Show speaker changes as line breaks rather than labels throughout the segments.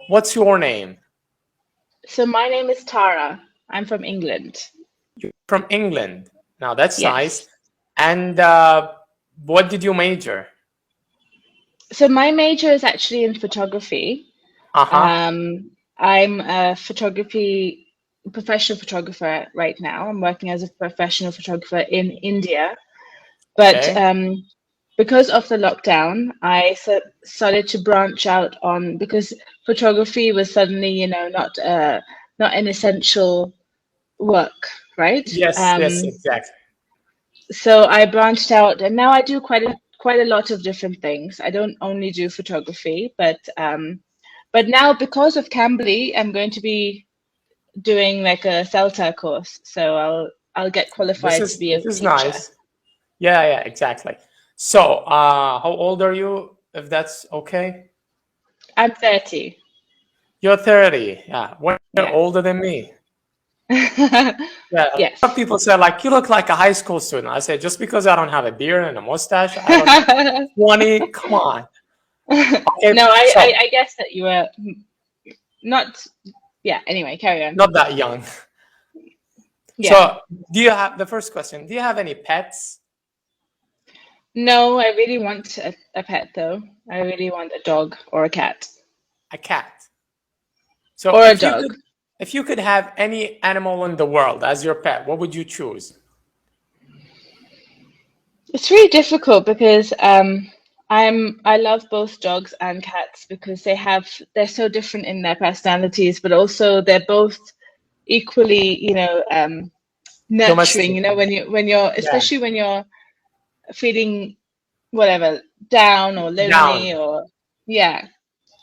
what's your name?
So my name is Tara. I'm from England.
You're from England. Now that's nice.
Yes.
And what did you major?
So my major is actually in photography.
Uh-huh.
I'm a professional photographer right now. I'm working as a professional photographer in India. But
Okay.
because of the lockdown, I started to branch out on because photography was suddenly, not an essential work, right?
Yes, yes, exactly.
So I branched out, and now I do quite a lot of different things. I don't only do photography, but now because of Cambly, I'm going to be doing like a CELTA course, so I'll get
This
qualified to
is
be a
this is
teacher.
nice. Yeah, yeah, exactly. So, how old are you, if that's okay?
I'm 30.
You're 30. Yeah, 1 year
Yeah.
older than me. Yeah, a lot of
Yes.
people say like you look like a high school student. I say just because I don't have a beard and a mustache, I look 20. Come on. Okay,
No,
so
I guess that you were not. Yeah. Anyway, carry on.
not that young.
Yeah.
So, do you have the first question? Do you have any pets?
No, I really want a pet though. I really want a dog or a cat
A cat. So,
or a dog.
if you could have any animal in the world as your pet, what would you choose?
It's really difficult because I love both dogs and cats because they're so different in their personalities, but also they're both equally, nurturing.
Domestic.
When you're
Yeah.
especially when you're feeling whatever down or
Down.
lonely or yeah,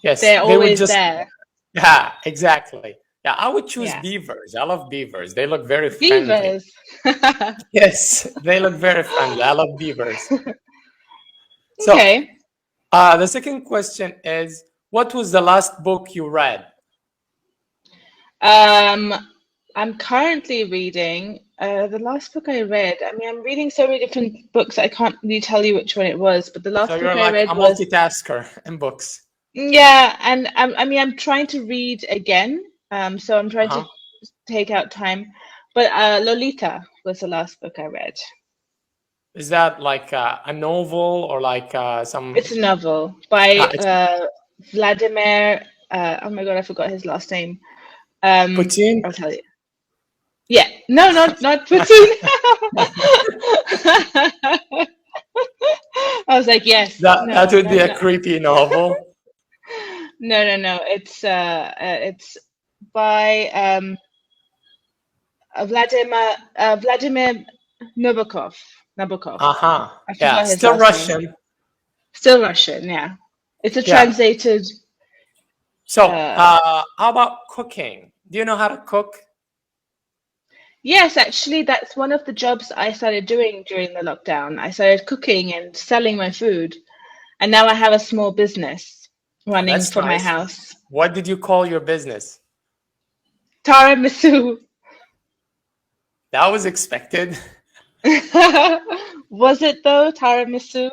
Yes,
they're
they would
always
just,
there.
yeah, exactly. Yeah, I would choose
Yeah.
beavers. I love beavers. They look very friendly.
Beavers.
Yes, they look very friendly. I love beavers. So,
Okay.
the second question is, what was the last book you read?
Um, I'm currently reading the last book I read. I mean, I'm reading so many different books, I can't really tell you which one it was, but the
So
last book
you're
I
like
read
a
was,
multitasker in books.
yeah, and I mean, I'm trying to read again. So I'm trying to
Uh-huh.
take out time. But Lolita was the last book I read.
Is that like a novel or like
It's
some?
a novel by
It's
Vladimir. Oh my God, I forgot his last name. Um,
Putin.
I'll tell you. Yeah, no, not Putin. I was like, yes,
That
no,
would be
no,
a
no,
creepy novel.
no. It's by Vladimir Nabokov. Nabokov.
Uh-huh.
I
Yeah,
forgot his
still
last name.
Russian.
Still Russian, yeah. It's a
Yeah.
translated.
So,
Uh,
how about cooking? Do you know how to cook?
yes, actually, that's one of the jobs I started doing during the lockdown. I started cooking and selling my food, and now I have a small business
Oh,
running
that's
from my
nice.
house.
What did you call your business?
Tiramisu.
That was expected.
Was it though, tiramisu?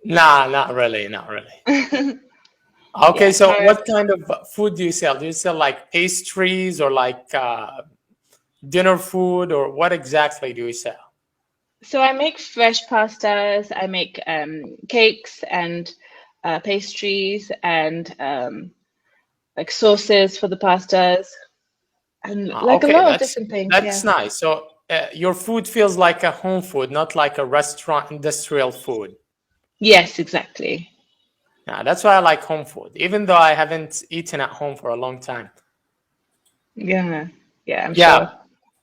Nah, not really, not really. Okay,
Yeah,
so what kind of food do you sell? Do you sell like pastries or like dinner food, or what exactly do you sell?
so I make fresh pastas. I make cakes and pastries and like sauces for the pastas and like a
Okay,
lot of different things.
that's
Yeah.
nice. So your food feels like a home food, not like a restaurant industrial food.
Yes, exactly.
Yeah, that's why I like home food, even though I haven't eaten at home for a long time.
Yeah. Yeah, I'm
Yeah,
sure.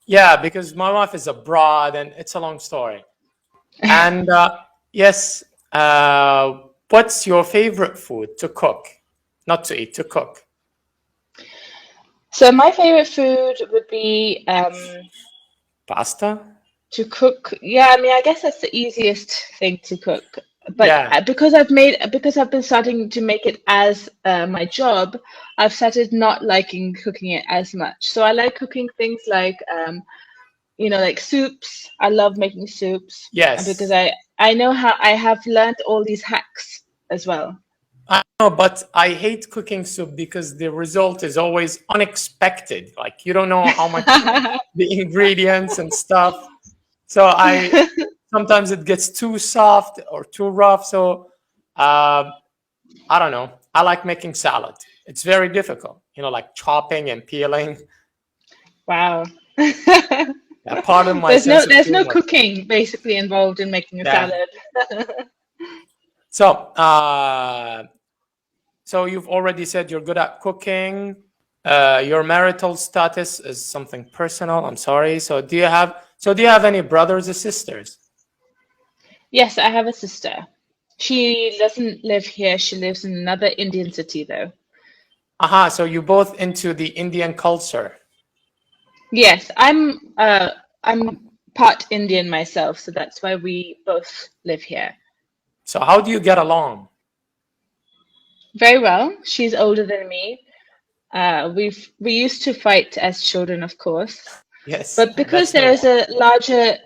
yeah, because my wife is abroad, and it's a long story. And yes, what's your favorite food to cook? Not to eat, to cook.
So my favorite food would be
Pasta?
to cook. Yeah, I mean, I guess that's the easiest thing to cook. But
Yeah.
because I've been starting to make it as my job, I've started not liking cooking it as much. So I like cooking things like like soups. I love making soups, and because
Yes.
I know how I have learned all these hacks as well.
I No, but I hate cooking soup because the result is always unexpected. Like you don't know how much the ingredients and stuff. So I sometimes it gets too soft or too rough. So I don't know. I like making salad. It's very difficult, like chopping and peeling.
Wow.
Yeah, pardon my sense of
There's no
humor.
cooking basically involved in making a
Yeah.
salad.
So, so you've already said you're good at cooking. Your marital status is something personal. I'm sorry. Do you have any brothers or sisters?
Yes, I have a sister. She doesn't live here. She lives in another Indian city though.
Aha. So you both into the Indian culture.
Yes, I'm part Indian myself, so that's why we both live here.
So how do you get along?
Very well. She's older than me. We used to fight as children, of course,
Yes,
but because
that's
there is
normal.
a larger,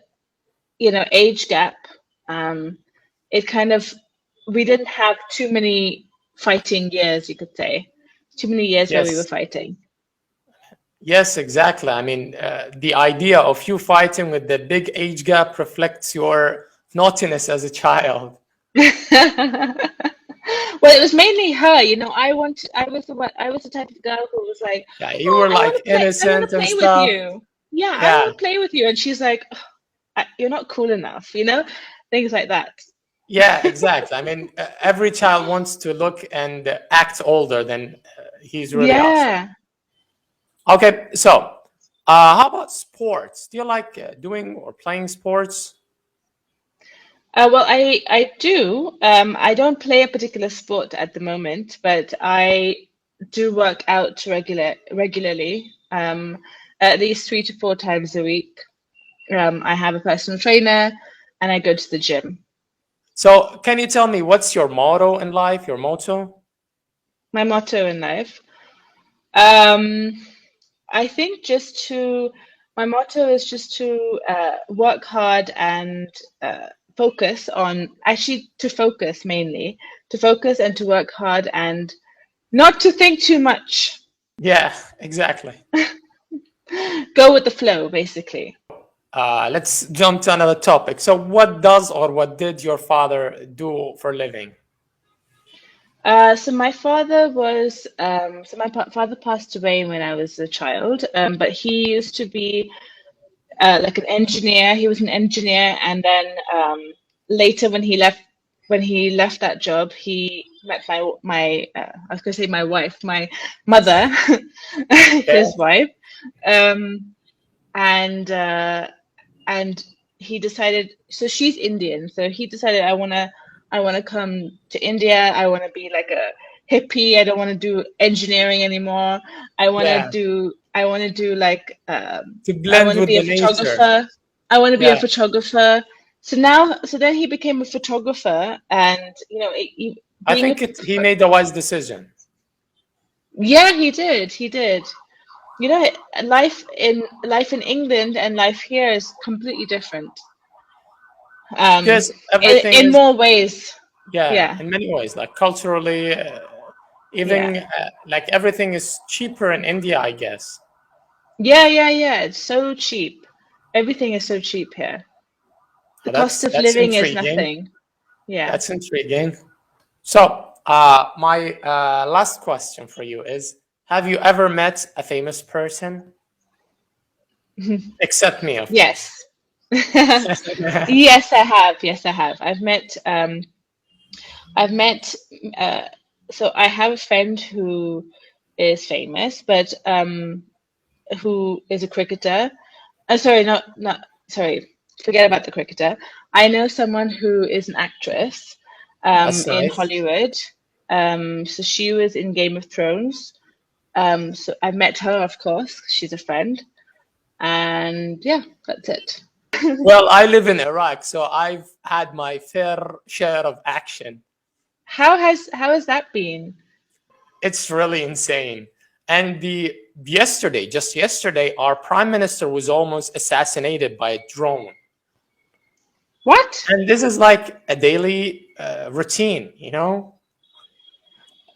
age gap, it kind of we didn't have too many fighting years, you could say, too many years where we were
Yes.
fighting.
Yes, exactly. I mean, the idea of you fighting with the big age gap reflects your naughtiness as a child.
Well, it was mainly her, I was the type of girl who was like,
Yeah, you
"Oh,
were like
I want
innocent
to
and
play with
stuff.
you. Yeah, I
Yeah,
want to play with you." And she's like, "You're not cool enough," things like that.
yeah, exactly. I mean, every child wants to look and act older than he's really also.
Yeah.
Okay, so how about sports? Do you like doing or playing sports?
Well, I do. I don't play a particular sport at the moment, but I do work out regularly, at least 3 to 4 times a week. I have a personal trainer, and I go to the gym.
So, can you tell me what's your motto in life, your motto?
My motto in life, um, I think my motto is just to work hard and focus on, actually to focus mainly, to focus and to work hard and not to think too much.
Yeah, exactly.
Go with the flow, basically.
Let's jump to another topic. So, what does or what did your father do for a living?
So my father was, father passed away when I was a child, but he used to be like an engineer. He was an engineer, and then later when he left that job, he met I was going to say my wife, my mother,
Okay.
his wife, um, and he decided. So she's Indian, so he decided I wanna come to India. I want to be like a hippie. I don't want to do engineering anymore.
Yeah,
I want to do like
to
I
blend
want to
with
be a
the nature.
photographer. I want to be a
Yeah,
photographer. So then he became a photographer, and
I
being
think he made a wise decision.
yeah, he did. He did. You know, life in England and life here is completely different.
Because everything
In
is,
more ways.
yeah,
Yeah.
in many ways, like culturally,
Yeah.
even like everything is cheaper in India, I guess.
Yeah. It's so cheap. Everything is so cheap here. The
Oh,
cost of
that's
living is
intriguing.
nothing. Yeah.
That's intriguing. So, my last question for you is: have you ever met a famous person? Except me, of course.
Yes. Yes, I have. Yes, I have. I've met so I have a friend who is famous, but who is a cricketer. Sorry, not sorry. Forget about the cricketer. I know someone who is an actress
That's
in
nice.
Hollywood. So she was in Game of Thrones. So I met her, of course. She's a friend, and yeah, that's it.
Well, I live in Iraq, so I've had my fair share of action.
How has that been?
It's really insane. And just yesterday, our prime minister was almost assassinated by a drone.
What?
And this is like a daily routine, you know?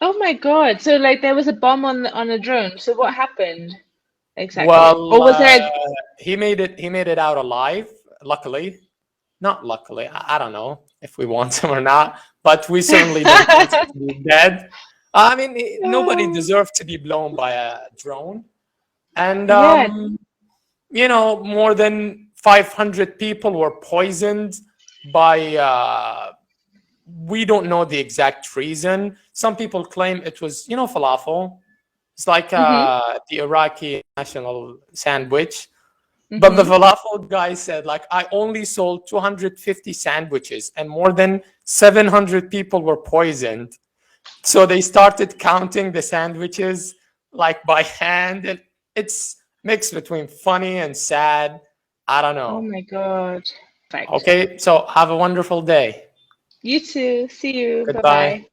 Oh my God. So like there was a bomb on a drone. So what happened exactly? Or
Well,
was there
he made it out alive. Luckily, not luckily. I don't know if we want him or not, but we certainly don't want him to be dead. I mean, nobody
No.
deserves to be blown by a drone. And
Yeah.
you know, more than 500 people were poisoned by we don't know the exact reason. Some people claim it was, you know, falafel. It's like
Mm-hmm.
the Iraqi national sandwich. But the
Mm-hmm.
falafel guy said, like, I only sold 250 sandwiches and more than 700 people were poisoned. So they started counting the sandwiches like by hand, and it's mixed between funny and sad. I don't
Oh
know.
my God. Perfect.
Okay, so have a wonderful day.
You too. See you.
Goodbye.
Bye-bye.